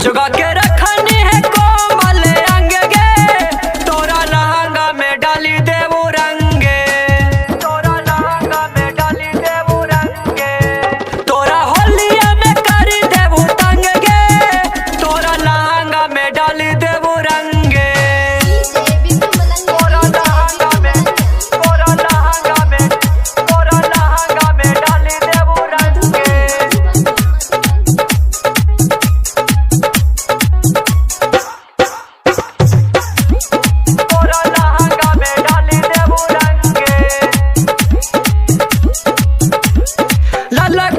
जुगा के रखनी है कोमल अंग गे, तोरा लहंगा में डाली देवू रंगे, तोरा लहंगा में डाली देवू रंगे, तोरा होलिया में करी देवू तंग गे, तोरा लहंगा में डाली देवू रंगे, तोरा लहंगा में, तोरा लहंगा में, तोरा लहंगा में डाली देवू रंगे। ललक